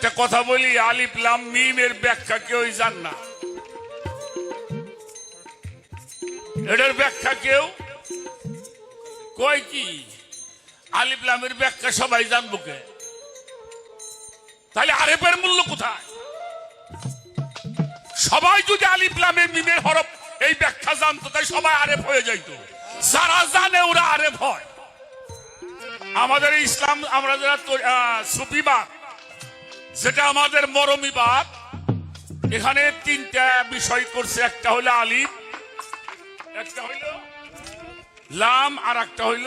একটা কথা বলি, আলিফ লাম মিম এর ব্যাখ্যা কেউই জান না। এটার ব্যাখ্যা কেউ কয় কি? আলিফ লামের ব্যাখ্যা সবাই জানবো কে? তাহলে আরেফের মূল্য কোথায়? সবাই যদি আলিফ লামের মিমের হরফ এই ব্যাখ্যা জানতো, তাই সবাই আরেফ হয়ে যাইত। যারা জানে ওরা আরেফ হয়। আমাদের ইসলাম, আমরা যারা সুফিবাদ, যেটা আমাদের মরমিবাদ, এখানে তিনটা বিষয় করছে। একটা হইলো আলিফ, একটা হইল লাম, আর একটা হইল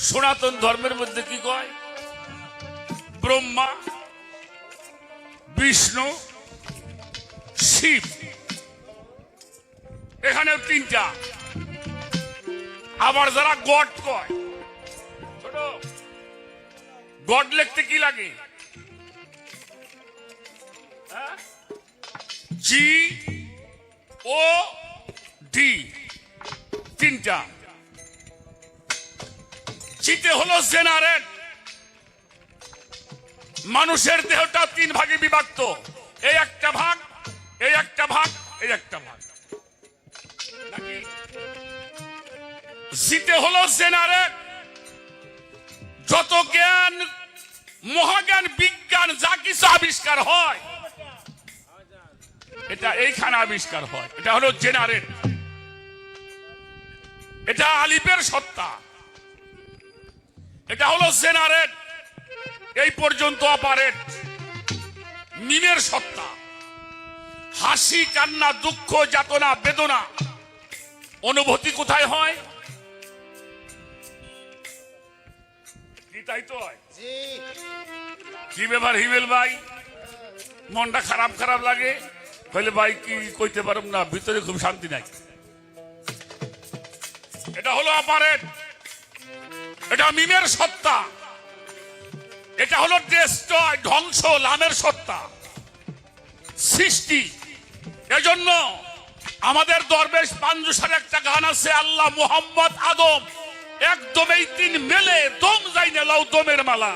সনাতন ধর্মের মধ্যে কি কয়? ব্রহ্মা, বিষ্ণু, শিব। এখানেও তিনটা। আবার যারা গড কয়, ছোট গড লিখতে কি লাগে? জি ও ডি, তিনটা। চিতে হলো জেনারেট। মানুষের দেহটা তিন ভাগে বিভক্ত। এই একটা ভাগ, এই একটা ভাগ, এই একটা ভাগ। জিতে হলো জেনারেট। যত জ্ঞান, মহাজ্ঞান, বিজ্ঞান যা কিছু আবিষ্কার হয়, এটা এইখানে আবিষ্কার হয়। এটা হলো জেনারেট। এটা আলিফের সত্তা। এটা হলো জেনারেট। এই পর্যন্ত অপারেট। মিমের সত্তা। হাসি, কান্না, দুঃখ, যাতনা, বেদনা অনুভূতি কোথায় হয়? কি তাই তো হয়? কি ব্যাপার হিমেল ভাই, মনটা খারাপ খারাপ লাগে? বলে ভাই কি কইতে পারব না, ভিতরে খুব শান্তি নাই। এটা হলো অপারেট। এটা মিমের সত্তা। এটা হলো ডেস্ট্রয়, ধ্বংস, লামের সত্তা, সৃষ্টি। এজন্য আমাদের দরবেশ পাঞ্জুসার একটা গান আছে, আল্লাহ মুহাম্মদ আদম একদম এই তিন মেলে দম যাই না লাউ দমের মালা।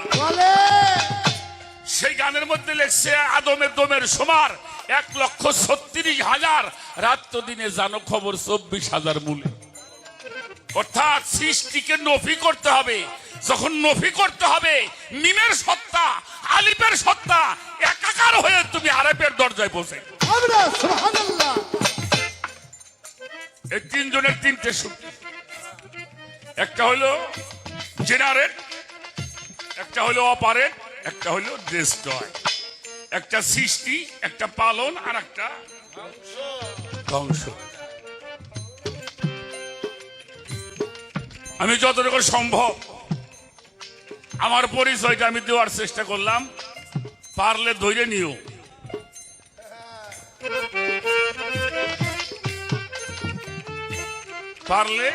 সেই গানের মধ্যে লেখছে আদমের দমের সমার 1,36,000, রাত দিনে জানো খবর 24,000 মূলে। অর্থাৎ সৃষ্টিকে নফি করতে হবে। যখন নফি করতে হবে, মিমের সত্তা, আলিফের সত্তা একাকার হয়ে তুমি আরেফের দরজায় পৌঁছে। এই তিনজনের তিনটে শক্তি। একটা হলো জেনারেট, একটা হলো অপারেট, একটা হলো ডেস্ট্রয়। একটা সৃষ্টি, একটা পালন, আর একটা ধ্বংস। আমি যতটুকু সম্ভব আমার পরিচয়টা আমি দেওয়ার চেষ্টা করলাম। পারলে ধৈর্য নিও। পারলে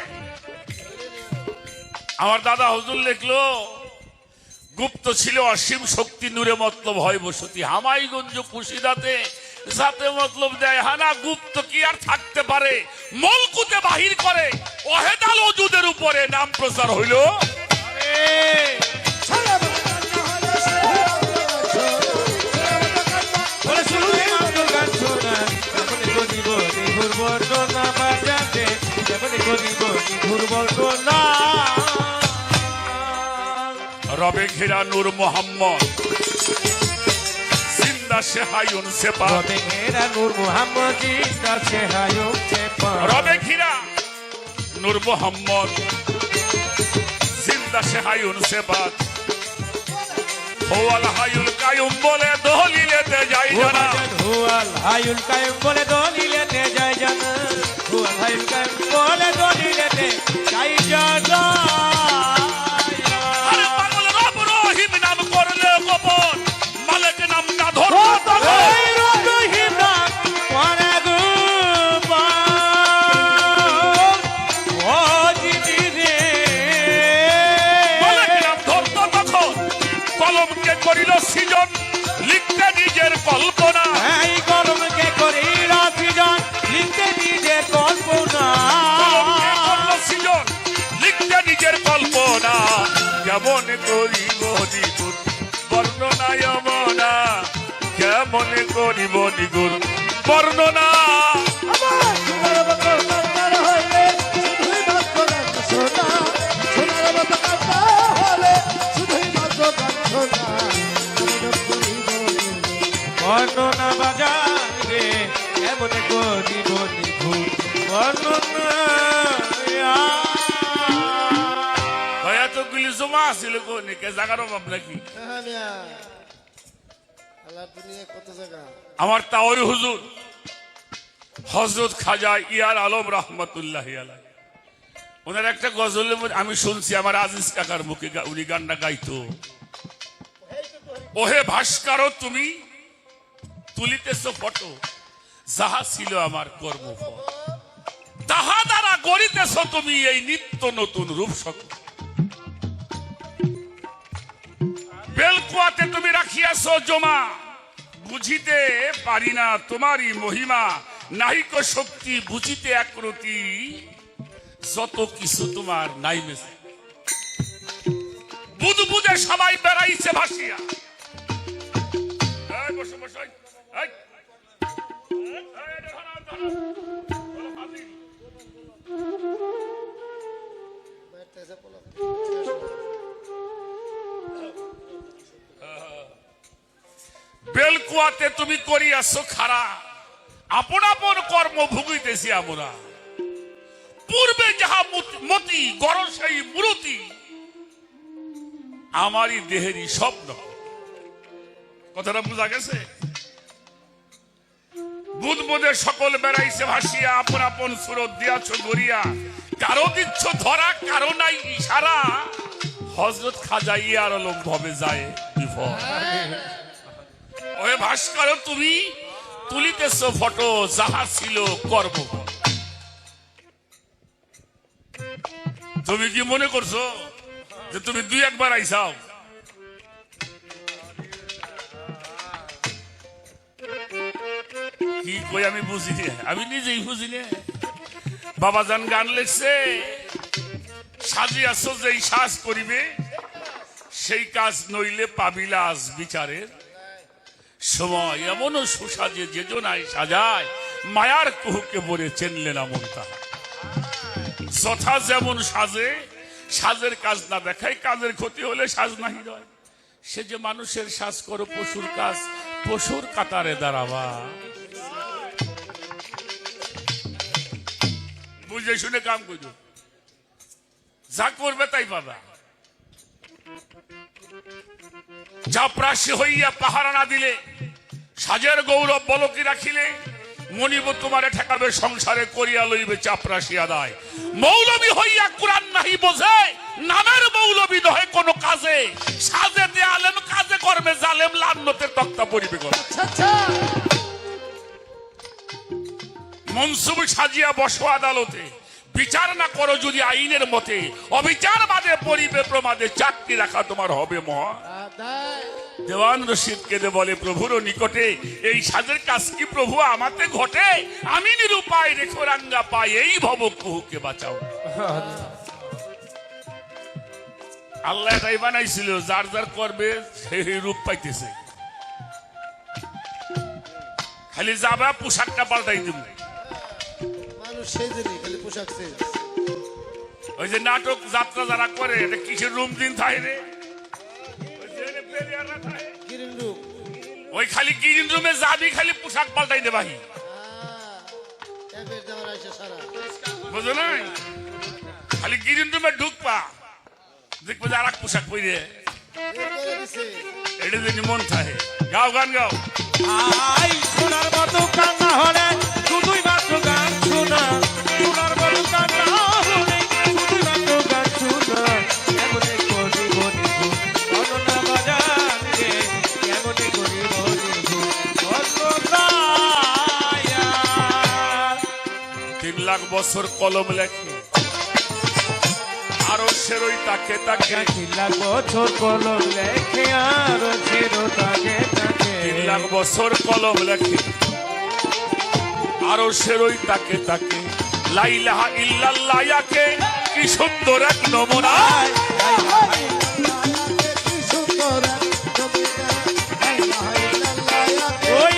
আমার দাদা হুজুর লিখলো, গুপ্ত ছিল অসীম শক্তি, নূরে মতলব হয় বসতি, হামাইগঞ্জ কুশিদাতে যাতে মতলব দেয় হানা। গুপ্ত কি আর থাকতে পারে, মলকুতে বাহির করে ওহেদাল ওজুদের উপরে নাম প্রচার হইল। রবে ঘেরা নূর মোহাম্মদ জিন্দা সেহায়ুন সেপা। রবে ঘেরা নূর মোহাম্মদ জিন্দা সেহায়ুন সেপা। রবে ঘেরা নূর মোহাম্মদ জিন্দা সেহায়ুন সেপা। হুয়াল হায়ুল কায়ুম বলে দলিলেতে যাই জানা। হুয়াল হায়ুল কায়ুম বলে দলিলেতে যাই জানা। হুয়াল হায়ুল কায়ুম বলে দলিলেতে যাই জানা। করিল সৃজন লিখতে নিজের কল্পনা। এই কলমকে করিল সৃজন লিখতে নিজের কল্পনা। সৃজন লিখতে নিজের কল্পনা। কেমন করিব বর্ণনায় কেমনে করিব নিগুর বর্ণনা। আমার সোনার মতো কান্নার হইলে শুধুই মাত্র গান শোনা, সোনার মতো কান্না হলে শুধুই মাত্র গান শোনা। বর্ণনা বাজান রে কেমন করিব নিখুঁত বর্ণনা। ভাইয়া তো গুলি জমা আছিল কোনে কে জাগার অভাব নাকি? আল্লাহ দুনিয়া কত জায়গা। আমার তাওর হুজুর হযরত খাজা ইয়ার আলম রহমতুল্লাহ আলাইহি, ওনার একটা গজলের মধ্যে আমি শুনছি আমার আজিজ কাকার মুখে উনি গানটা গাইতো, ওহে ভাস্কর তুমি তুলিতেছ ফটো, যাহা ছিল আমার কর্মফল, তাহা দ্বারা গড়িতেছ তুমি এই নিত্য নতুন রূপ সকল। বেলকুয়াতে তুমি রাখিয়াছ জমা, বুঝিতে পারি না তোমারই মহিমা, নাহিক শক্তি বুঝিতে একরতি, যত কিছু তোমার নাইমেছে। বুধ বুধে সবাই বেড়াইছে ভাসিয়া। এই বসো বসো, এই, এই। এই, ধরো, ধরো। বলো, হাজির। বেলকুয়াতে তুমি করিয়াছ খারা, আপন আপন কর্ম ভুগিতেছি আমরা, পূর্বে যাহা মতি গড় সেই মূরতি, আমারই দেহেরই স্বপ্ন। কথাটা বোঝা গেছে? বুধ বোধে সকল বেড়াইছে ভাসিয়া, আপন আপন সুরত দিয়াছ গড়িয়া, কারো দিচ্ছ ধরা কারো নাই ইশারা, হযরত খাজা ইয়ার আলম ভবে যায় বিফল। ওহে ভাস্কর তুমি তুলিতেছ ফটো, যাহা ছিল কর্ম। তুমি কি মনে করছো যে তুমি দুই একবার আইসাও? কি কই আমি বুঝি না, আমি নিজেই বুঝি না। বাবাজান গান লেখছে, সাজিয়াছ যেই সাজ করিবে, সেই কাজ নইলে পাবিলাস বিচারের সময়। এমনও সুসাজে যে জনায় সাজায়, মায়ার কুহুকে বলে চেনলে না মন তাহা। যথা যেমন সাজে, সাজের কাজ না দেখায়, কাজের ক্ষতি হলে সাজ নাহি রয়। সে যে মানুষের সাজ করো পশুর কাজ, পশুর কাতারে দাঁড়াবা। বুঝে শুনে কাম করো, যা করবে তাই পাবা। চাপরাশি হইয়া পাহারা না দিলে, সাজের গৌরব বলকি রাখিলে, মনিব তোমারে ঠেকাবে সংসারে, করিয়া লইবে চাপরাশি আদায়। মৌলবী হইয়া কুরআন নাহি বোঝে, নামের মৌলবী নহে কোন কাজে, সাজে দে আলেম কাজে করবে জালেম, লান্নতের তক্তা পড়িবে করে। মনসুব সাজিয়া বসো আদালতে, বিচার না করো যদি আইনের মতে, অবিচার বাদে পড়িবে প্রমাদে, চাকরি রাখা তোমার হবে মহা। দেওয়ান রশিদ কেঁদে বলে প্রভুর নিকটে, এই সাজের কাজ কি প্রভু আমাতে ঘটে, আমি নিরুপায় রেখো রাঙ্গা পাই, এই ভব কুহুকে বাঁচাও। আল্লাহ এটাই বানাইছিল, যার যার করবে সেই রূপ পাইতেছে। খালি যাবা পোশাকটা পাল্টাই দিব। মানুষ সেজেনি খালি পোশাক সেজ। ওই যে নাটক যাত্রা যারা করে, এটা কিসের রুম দিন থাকে রে? ওই যে প্লেয়াররা থাকে, গ্রিন রুম। ওই খালি গ্রিন রুমে যাবি, খালি পোশাক পাল্টাই দে ভাই, ট্যাবের দেওয়ার আইসা সারা। বুঝো না? খালি গ্রিন রুমে ঢুকবা, দেখবো যে আর এক পোশাক পরে বের করে দিছে। এটা যদি মন থাকে। গাও গান গাও। আই সোনার মতো কান্না হলে শুধুই মাত্র গান শোনা, সোনার মতো কান্না হলে শুধুই মাত্র গান শোনা। কেমনে করিব নিখুঁত বর্ণনা বাজান রে, কেমনে করিব নিখুঁত বর্ণনা। 3 লাখ বছর কলম লেখে, আরো সেরই তাকে তাকে। 3 লাখ বছর কলম লেখে, আর ছেড়ো তাকে তাকে। 3 লাখ বছর কলম লেখে, আরো সেরই তাকে তাকে। লা ইলাহা ইল্লাল্লাহ ইয়াকে, কি সুন্দর এক নমুনা। কি সুন্দর এক নমুনা। লা ইলাহা ইল্লাল্লাহ ইয়াকে, ওই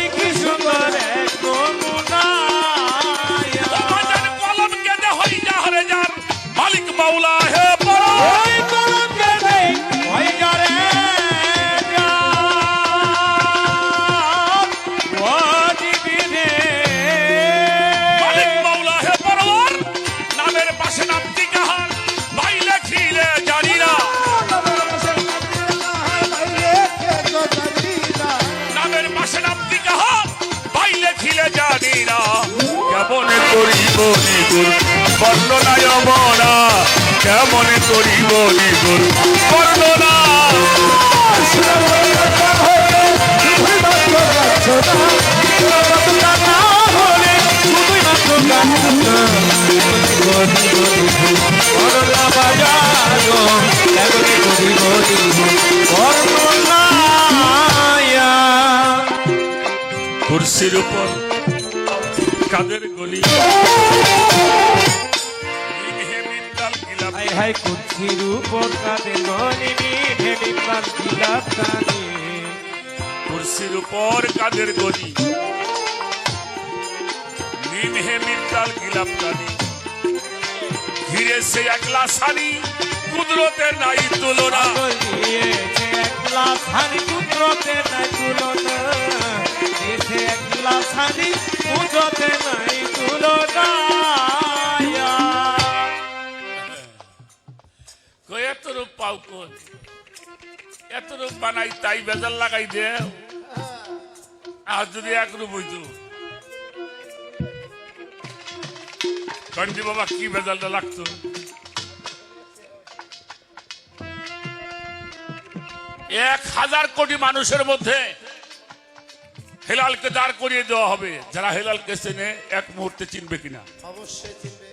নিগুর বর্ণনায় মনা কেমন করিব নিগুর বর্ণনা কুরসির উপর কাদের গলি কুচির উপর কাদের গলি কুরসির উপর কাদের গলি নীল হে মির্দাল গিলাপ কানি ঘিরে সে একলা সানি কুদরতের নাই তুলনা কুদরতে নাই তুলনা একলা সানি কুদরতে নাই তুলনা এত রূপ পাও কোন এত রূপ বানাই তাই বেজাল লাগাই দে আর যদি এক রূপ হইতো কন্টি বাবা কি বেজালটা লাগতো 1000 কোটি মানুষের মধ্যে হেলালকে দাঁড় করিয়ে দেওয়া হবে যারা হেলালকে চেনে এক মুহূর্তে চিনবে কিনা অবশ্যই চিনবে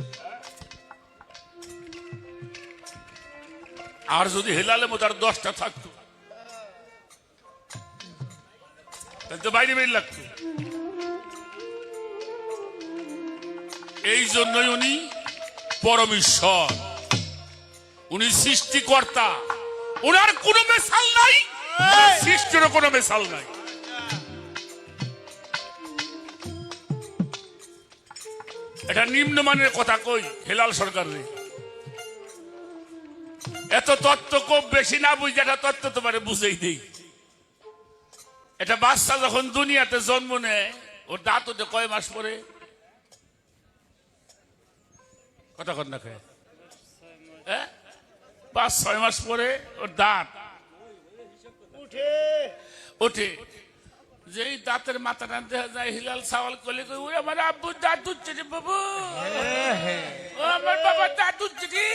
আর যদি হেলালের মধ্যে আর 10টা থাকতো তাহলে তো বাইরে বেরিয়ে লাগতো এই জন্যই উনি পরমেশ্বর উনি সৃষ্টিকর্তা উনার কোনো মেশাল নাই সৃষ্টিরও কোনো মেশাল নাই এটা নিম্নমানের কথা কই হেলাল সরকার রে এত তত্ত্ব খুব বেশি না বুঝে এটা তত্ত্ব তোমার বুঝেই দেই এটা বাচ্চা যখন দুনিয়াতে জন্ম নেয় ওর দাঁত ওটা কয় মাস পরে কথা কর না খায় 5-6 মাস পরে ওর দাঁত ওঠে যেই দাঁতের মাথা টানতে যায় হিলাল সওয়াল করলে ওই আমার আব্বুর দাঁত উঠছে রে বাবু ও আমার বাবার দাঁত উঠছে রে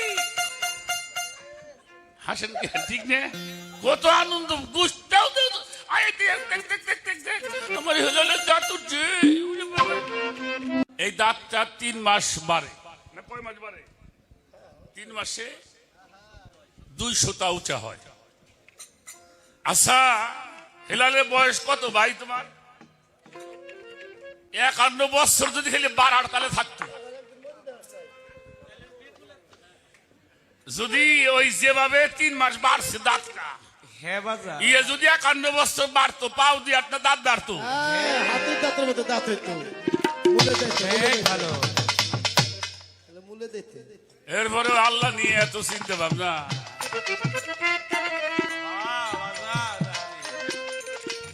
হাসেন কি ঠিক না কত আনন্দ গুষ্টাও আমার হিলালের দাঁত উঠছে এই দাঁতটা 3 মাস বাড়ে না কয় মাস বাড়ে 3 মাসে 200টা উঁচা হয় আচ্ছা হেলালের বয়স কত ভাই তোমার 51 বছর যদি খেলে 12 কালে থাকতো যদি ওই যেভাবে 3 মাস বাড়ছে দাঁতটা ইয়ে যদি 51 বছর বাড়তো পাও দিয়ে আপনার দাঁত বাড়তো হাতির দাঁতের মতো দাঁত হইতো মুলে দিতে এরপরে আল্লাহ নিয়ে এত চিন্তা ভাবনা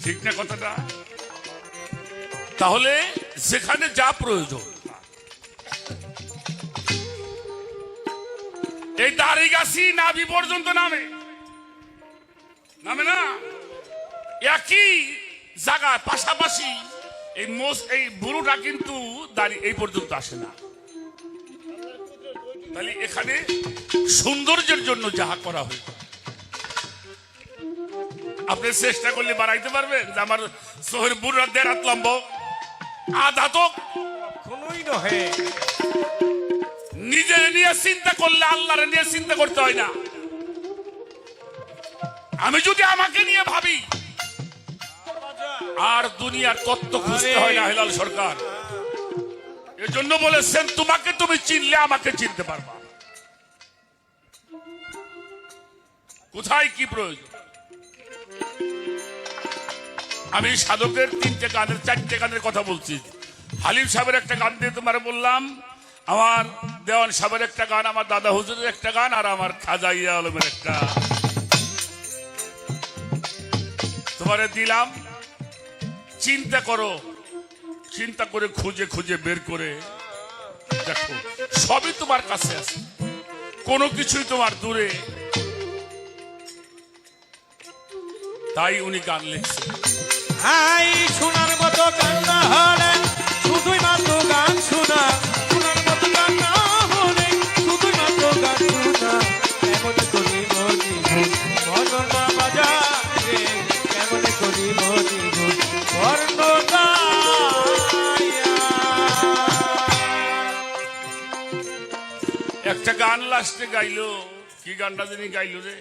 ঠিক না কথাটা তাহলে যেখানে যা প্রয়োজন এই দাড়ি গাছি নাভি পর্যন্ত নামে না একই জায়গায় পাশাপাশি এই বুড়োটা কিন্তু দাড়ি এই পর্যন্ত আসে না তাহলে এখানে সৌন্দর্যের জন্য যাহা করা হয় আপনি চেষ্টা করলে বাড়াইতে পারবেন যে আমার শহর বুড়া 1.5 হাত লম্ব আধা তো কোনই নহে নিজে নিয়ে চিন্তা করলে আল্লাহরে নিয়ে চিন্তা করতে হয় না আমি যদি আমাকে নিয়ে ভাবি আর দুনিয়ার তত্ত্ব খুঁজতে হয় না হেলাল সরকার এজন্য বলেছেন তোমাকে তুমি চিনলে আমাকে চিনতে পারবা কোথায় কি প্রয়োজন আমি সাধকের 3টে গানের 4টে গানের কথা বলছি হালিম সাহেবের একটা গান দিয়ে তোমার বললাম আমার দেওয়ান সাহেবের একটা গান আমার দাদা হুজুরের একটা গান আর আমার খাজা ইয়া আলমের একটা তোমারে দিলাম চিন্তা করো চিন্তা করে খুঁজে খুঁজে বের করে দেখো সবই তোমার কাছে আছে কোনো কিছুই তোমার দূরে তাই উনি গান লিখছেন হাই শোনার মতো গান না হলে শুধুই মাত্র গান শোনা শোনার মতো গান না নিগুণ বর্ণনা একটা গান লাস্টে গাইলো, কি গানটা যিনি গাইলো রে?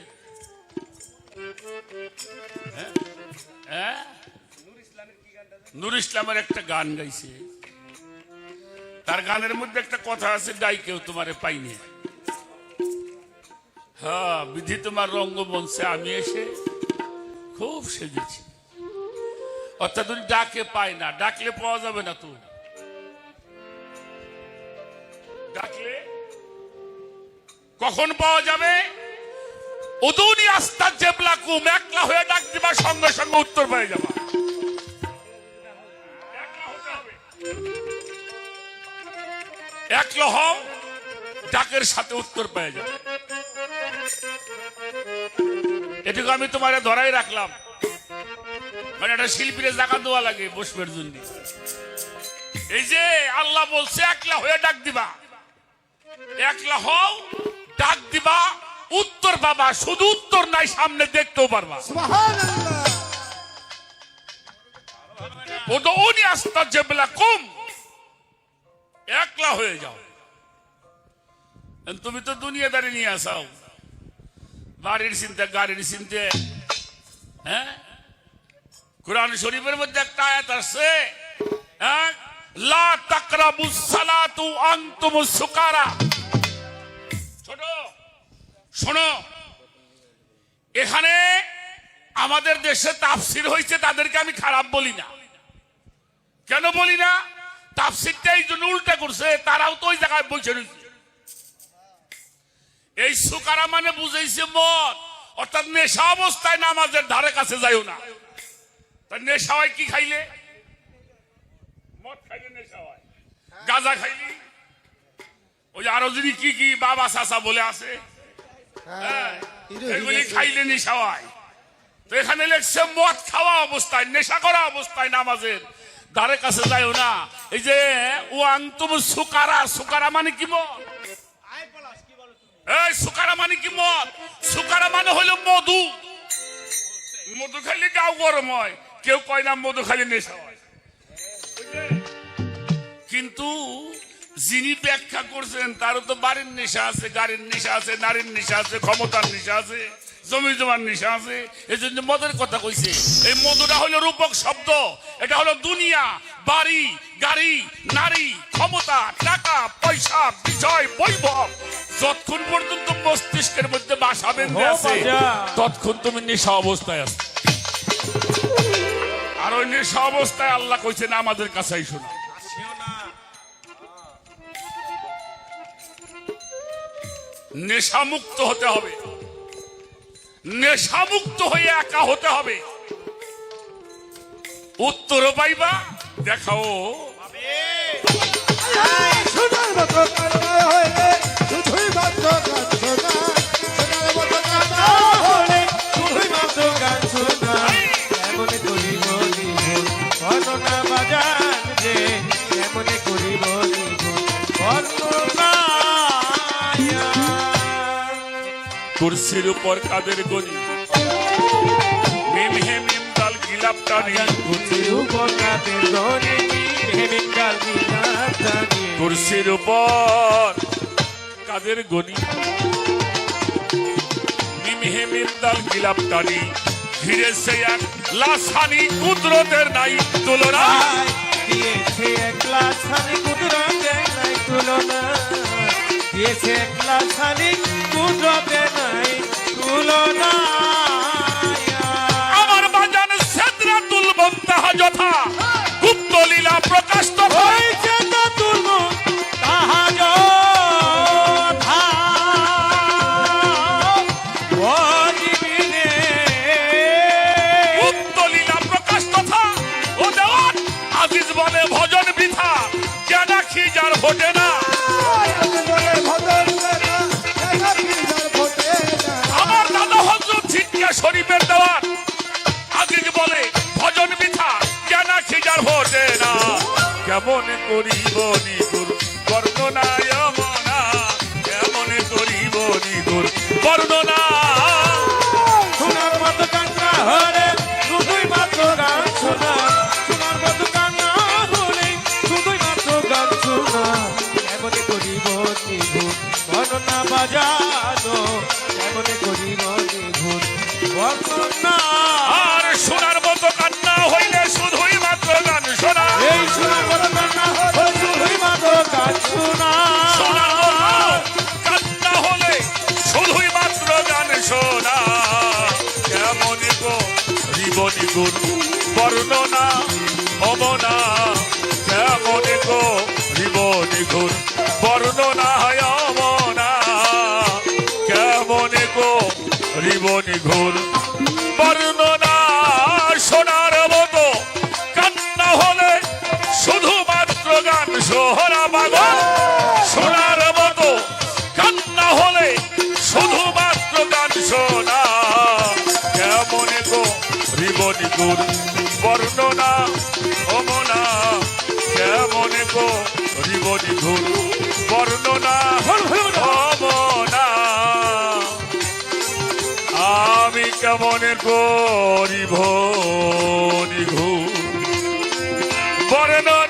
হ্যাঁ, নূর ইসলামের একটা গান গাইছে। তার গানের মধ্যে একটা কথা আছে, ডাইকেও তোমারে পাইনি। হ্যাঁ, বিধি তোমার রঙ্গমঞ্চে আমি এসে খুব সেজেছি। অর্থাৎ উনি ডাকে পায় না, ডাকলে পাওয়া যাবে না। তো ডাকলে কখন পাওয়া যাবে? উদুনি আস্তার জেবলাকুম, একলা হয়ে ডাক দিবা, সঙ্গে সঙ্গে উত্তর পেয়ে যাবা। একলা হও, ডাকের সাথে উত্তর পেয়ে যাবে। এটুকু আমি তোমারে ধরাই রাখলাম, মানে একটা শিল্পীরে জায়গা দেওয়া লাগে বসবের জন্য। এই যে আল্লাহ বলছে একলা হয়ে ডাক দিবা, একলা হও, ডাক দিবা, উত্তর পাবা। শুধু উত্তর নাই, সামনে দেখতেও পারবা। সুবহানাল্লাহ। উদুনি আস্তাজেবলাকুম, একলা হয়ে যাও। তুমি তো দুনিয়াদারি নিয়ে আসাও, বাড়ির চিন্তা, গাড়ির চিন্তা। হ্যাঁ, কুরআন শরীফের মধ্যে একটা আয়াত আছে, হ্যাঁ, লা তাকরাবুস সালাতু আনতুমুস সুকারা। ছোট শোনো, এখানে আমাদের দেশে তাফসীর হয়েছে, তাদেরকে আমি খারাপ বলি না। কেন বলি না? তাফসীরটা এই জন্য উল্টা করছে, তারাও তো ওই জায়গায় বসে রয়েছে। এই সুকারা মানে বুঝাইছে মদ, অর্থাৎ নেশা অবস্থায় নামাজের ধারে কাছে যাইও না। তাই নেশা হয় কি খাইলে? মদ খাইলে নেশা হয়। গাঁজা খাইলি, ওই আরো যদি কি কি বাবা চাচা বলে আছে, হ্যাঁ, এগুলি খাইলে নেশা হয়। তো এখানে লেখছে মদ খাওয়া অবস্থায়, নেশা করা অবস্থায় নামাজের ধারে কাছে যাইও না। এই যে ও আনতুম সুকারা, সুকারা মানে কি মদ? এই সুকারা মানে কি মদ? সুকারা মানে হলো মধু। মধু খাইলে গাও গরম হয়, কেউ কয় না মধু খাইলে নেশা হয়। কিন্তু যিনি ব্যাখ্যা করছেন তারও তো বাড়ির নেশা আছে, গাড়ির নেশা আছে, নারীর নেশা আছে, ক্ষমতার নেশা আছে, জমি জমার নেশা আছে। এই জন্য মদের কথা কইছে। এই মধুটা হলো রূপক শব্দ। এটা হলো দুনিয়া, বাড়ি, গাড়ি, নারী, ক্ষমতা, টাকা পয়সা, বিষয়, বৈভব। যতক্ষণ পর্যন্ত মস্তিষ্কের মধ্যে বাসা বেঁধে আছে, ততক্ষণ তুমি নেশা অবস্থায় আছো। আর ওই নেশা অবস্থায় আল্লাহ কইছেন আমাদের কাছে আইসো না। নেশামুক্ত হতে হবে, নেশামুক্ত হয়ে একা হতে হবে। উত্তরও পাইবা, দেখাও। সোনার মতো কান্না হইলে শুধুই মাত্র গান শোনা, সোনার মতো কান্না হলে শুধুই মাত্র গান শোনা। এমন করিব নিগুণ বর্ণনা বাজান যে, এমন করিব নিগুণ বর্ণনা। কুরসির উপর কাদের গনি, মিম হে মিম দাল গিলাপ টানি। কুরসির উপর কাদের গনি, মিম হে মিম দাল গিলাপ টানি। কুরসির উপর কাদের গনি, মিম হে মিম দাল গিলাপ টানি। ঘিরে সে এক লাসানি কুদরতের নাই তুলনা। দিয়েছে একলা সানি কুদরতের নাই তুলনা। দিয়েছে একলা সানি কুদরতের নাই তুলনা। আমার বাজান সিদরাতুল মুনতাহা যথা গুপ্ত লীলা প্রকাশ তথা। হইছে তো তুলব তাহা যথা। ও জীবিনে গুপ্ত লীলা প্রকাশ তথা। ও দেওয়ান আজিজ বলে ভজন বৃথা, কেনা খিজার ভোটে না। বলে ভদর না, দেখা পিজার ফোটে না। আমার দাদা হযরত ছিটকা শরীফের দেওয়ান আজিজ বলে ভজন বৃথা, কেনা খিজার ভোটে না। কেমন করিব নিগুর বর্ণনা যমনা, কেমন করিব নিগুর বর্ণনা। সোনার মতো কান্না হলে শুধুই মাত্র গান বর্ণনা অমনা কেমন গো জীবনী ঘুর বর্ণনা অমনা কেমন গো জীবনী ঘুর বর্ণনা শোনার মতো কান্না হলে শুধুমাত্র গান সোহরা পাগল শোনার মতো কান্না হলে শুধুমাত্র গান শোনা কেমন গো জীবনী ঘুর বর্ণনা অমনা কেমন গো জীবনী ঘুর বর্ণনা অমনা আমি কেমন গরিব নিঘুর বর্ণনা